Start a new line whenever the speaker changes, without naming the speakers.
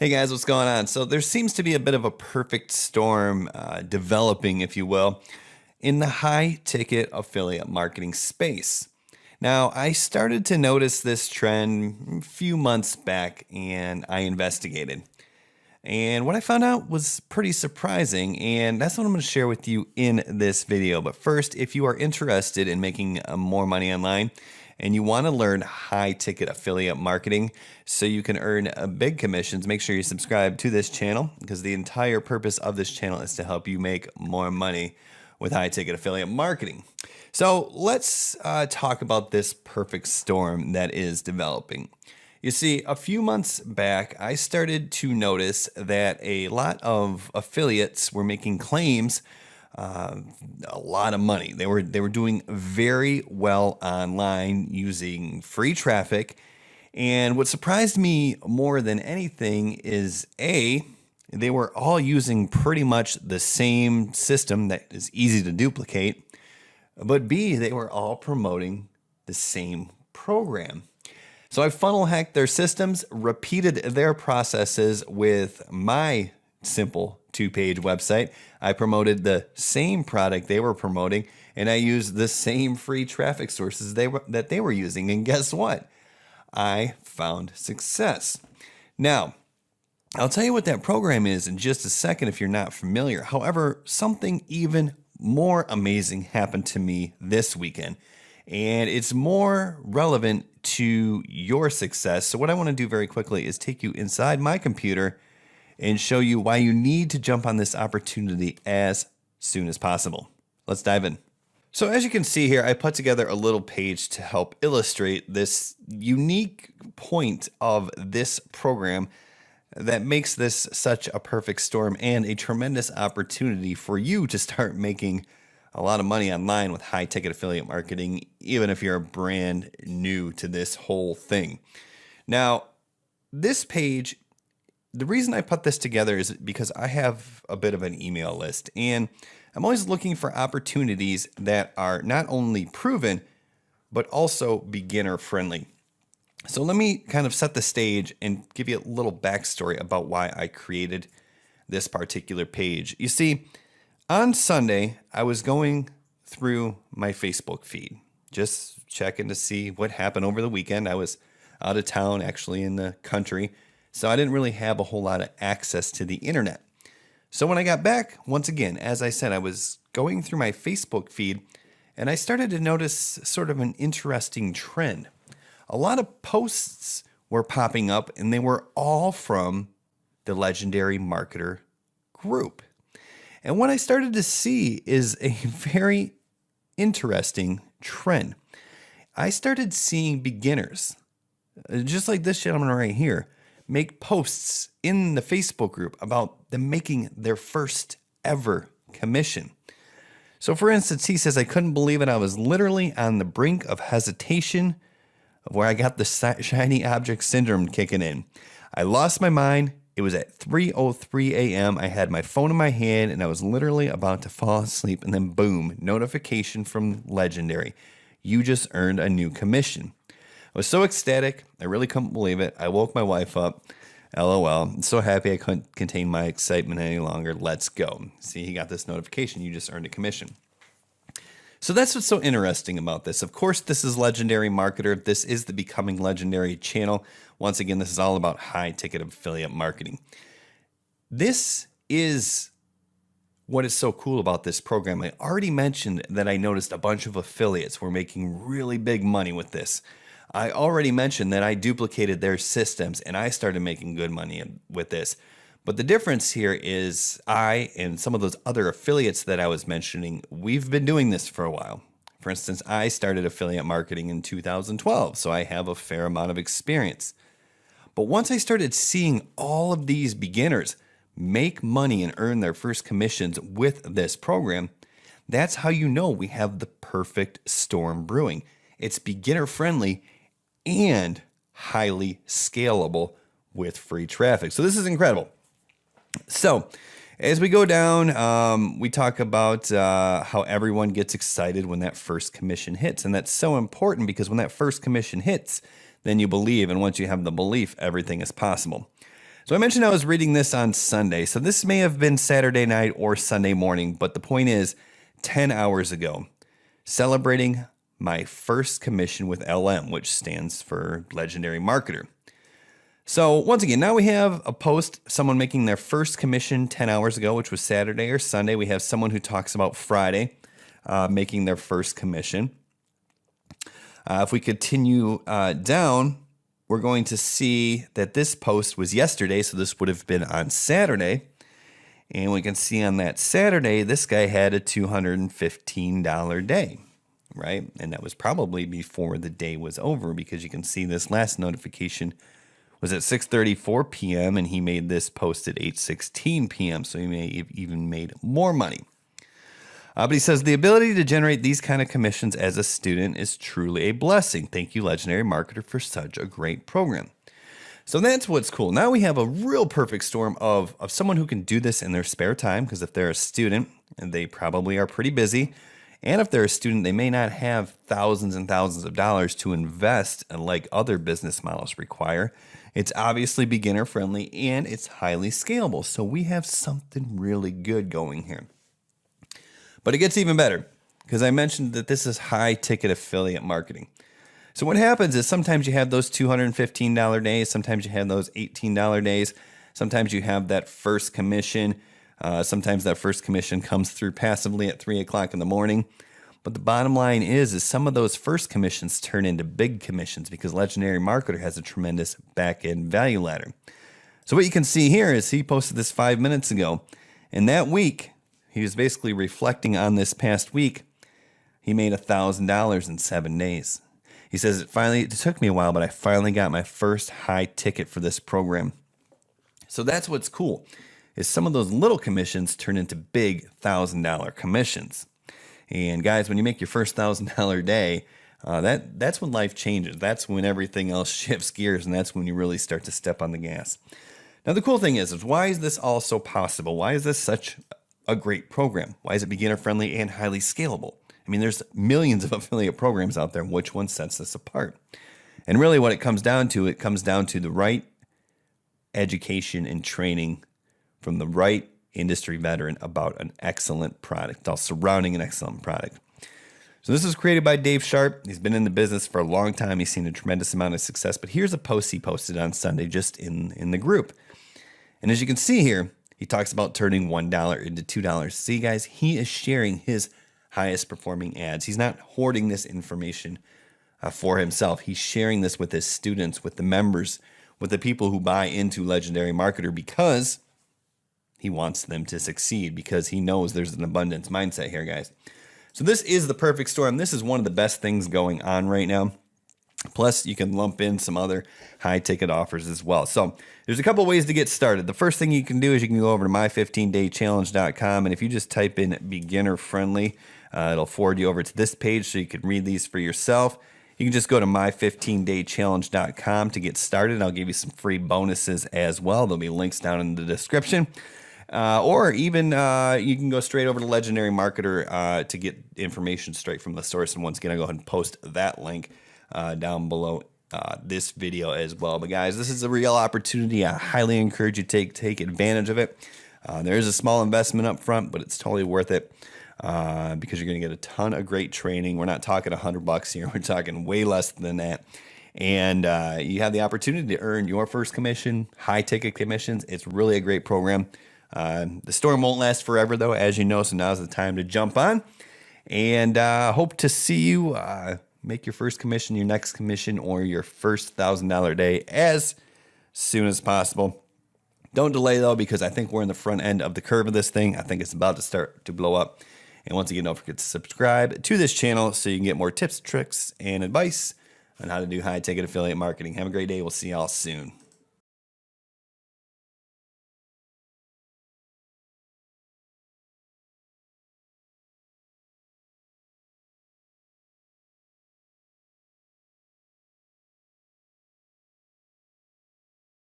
Hey guys, what's going on? So there seems to be a bit of a perfect storm developing, if you will, in the high ticket affiliate marketing space. Now, I started to notice this trend a few months back and I investigated. And what I found out was pretty surprising, and that's what I'm going to share with you in this video. But first, if you are interested in making more money online and you want to learn high ticket affiliate marketing so you can earn big commissions, make sure you subscribe to this channel because the entire purpose of this channel is to help you make more money with high ticket affiliate marketing. So let's talk about this perfect storm that is developing. You see, a few months back, I started to notice that a lot of affiliates were making claims, a lot of money. They were doing very well online using free traffic. And what surprised me more than anything is they were all using pretty much the same system that is easy to duplicate, but B, they were all promoting the same program. So I funnel hacked their systems, repeated their processes with my simple 2-page website. I promoted the same product they were promoting, and I used the same free traffic sources that they were using. And guess what? I found success. Now, I'll tell you what that program is in just a second if you're not familiar. However, something even more amazing happened to me this weekend, and it's more relevant to your success. So what I want to do very quickly is take you inside my computer and show you why you need to jump on this opportunity as soon as possible. Let's dive in. So as you can see here, I put together a little page to help illustrate this unique point of this program that makes this such a perfect storm and a tremendous opportunity for you to start making a lot of money online with high ticket affiliate marketing, even if you're brand new to this whole thing. Now, this page, the reason I put this together is because I have a bit of an email list, and I'm always looking for opportunities that are not only proven, but also beginner friendly. So let me kind of set the stage and give you a little backstory about why I created this particular page. You see, on Sunday, I was going through my Facebook feed, just checking to see what happened over the weekend. I was out of town, actually in the country, so I didn't really have a whole lot of access to the internet. So when I got back, once again, as I said, I was going through my Facebook feed, and I started to notice sort of an interesting trend. A lot of posts were popping up, and they were all from the Legendary Marketer group. And what I started to see is a very interesting trend. I started seeing beginners, just like this gentleman right here, make posts in the Facebook group about them making their first ever commission. So for instance, he says, I couldn't believe it. I was literally on the brink of hesitation of where I got the shiny object syndrome kicking in. I lost my mind. It was at 3:03 a.m. I had my phone in my hand and I was literally about to fall asleep, and then boom, notification from Legendary. You just earned a new commission. I was so ecstatic. I really couldn't believe it. I woke my wife up. LOL. I'm so happy I couldn't contain my excitement any longer. Let's go. See, he got this notification. You just earned a commission. So that's what's so interesting about this. Of course, this is Legendary Marketer. This is the Becoming Legendary channel. Once again, this is all about high ticket affiliate marketing. This is what is so cool about this program. I already mentioned that I noticed a bunch of affiliates were making really big money with this. I already mentioned that I duplicated their systems and I started making good money with this. But the difference here is I and some of those other affiliates that I was mentioning, we've been doing this for a while. For instance, I started affiliate marketing in 2012, so I have a fair amount of experience. But once I started seeing all of these beginners make money and earn their first commissions with this program, that's how you know we have the perfect storm brewing. It's beginner friendly and highly scalable with free traffic. So this is incredible. So as we go down, we talk about how everyone gets excited when that first commission hits. And that's so important because when that first commission hits, then you believe. And once you have the belief, everything is possible. So I mentioned I was reading this on Sunday. So this may have been Saturday night or Sunday morning, but the point is 10 hours ago, celebrating my first commission with LM, which stands for Legendary Marketer. So once again, now we have a post, someone making their first commission 10 hours ago, which was Saturday or Sunday. We have someone who talks about Friday making their first commission. If we continue down, we're going to see that this post was yesterday, so this would have been on Saturday. And we can see on that Saturday, this guy had a $215 day, right? And that was probably before the day was over, because you can see this last notification was at 6:34 p.m. and he made this post at 8:16 p.m. So he may have even made more money. But he says, the ability to generate these kind of commissions as a student is truly a blessing. Thank you, Legendary Marketer, for such a great program. So that's what's cool. Now we have a real perfect storm of someone who can do this in their spare time, because if they're a student, and they probably are pretty busy, and if they're a student, they may not have thousands and thousands of dollars to invest like other business models require. It's obviously beginner friendly and it's highly scalable. So we have something really good going here. But it gets even better, because I mentioned that this is high ticket affiliate marketing. So what happens is sometimes you have those $215 days, sometimes you have those $18 days, sometimes you have that first commission. Sometimes that first commission comes through passively at 3 o'clock in the morning. But the bottom line is some of those first commissions turn into big commissions, because Legendary Marketer has a tremendous back-end value ladder. So what you can see here is he posted this 5 minutes ago. And that week, he was basically reflecting on this past week. He made $1,000 in 7 days. He says, it took me a while, but I finally got my first high ticket for this program. So that's what's cool, is some of those little commissions turn into big $1,000 commissions. And guys, when you make your first $1,000 day, that's when life changes. That's when everything else shifts gears, and that's when you really start to step on the gas. Now, the cool thing is why is this all so possible? Why is this such a great program? Why is it beginner friendly and highly scalable? I mean, there's millions of affiliate programs out there. Which one sets this apart? And really what it comes down to the right education and training from the right industry veteran about an excellent product, all surrounding an excellent product. So this was created by Dave Sharp. He's been in the business for a long time. He's seen a tremendous amount of success. But here's a post he posted on Sunday just in the group. And as you can see here, he talks about turning $1 into $2. See, guys, he is sharing his highest performing ads. He's not hoarding this information for himself. He's sharing this with his students, with the members, with the people who buy into Legendary Marketer, because he wants them to succeed, because he knows there's an abundance mindset here, guys. So this is the perfect storm. This is one of the best things going on right now. Plus, you can lump in some other high-ticket offers as well. So there's a couple ways to get started. The first thing you can do is you can go over to my15daychallenge.com, and if you just type in beginner-friendly, it'll forward you over to this page so you can read these for yourself. You can just go to my15daychallenge.com to get started. I'll give you some free bonuses as well. There'll be links down in the description. Or even you can go straight over to Legendary Marketer to get information straight from the source. And once again, I'll go ahead and post that link down below this video as well. But guys, this is a real opportunity. I highly encourage you to take advantage of it. There is a small investment up front, but it's totally worth it because you're going to get a ton of great training. We're not talking $100 here. We're talking way less than that. And you have the opportunity to earn your first commission, high ticket commissions. It's really a great program. The storm won't last forever, though, as you know, so now's the time to jump on. And hope to see you make your first commission, your next commission, or your first $1,000 day as soon as possible. Don't delay, though, because I think we're in the front end of the curve of this thing. I think it's about to start to blow up. And once again, don't forget to subscribe to this channel so you can get more tips, tricks, and advice on how to do high-ticket affiliate marketing. Have a great day. We'll see y'all soon.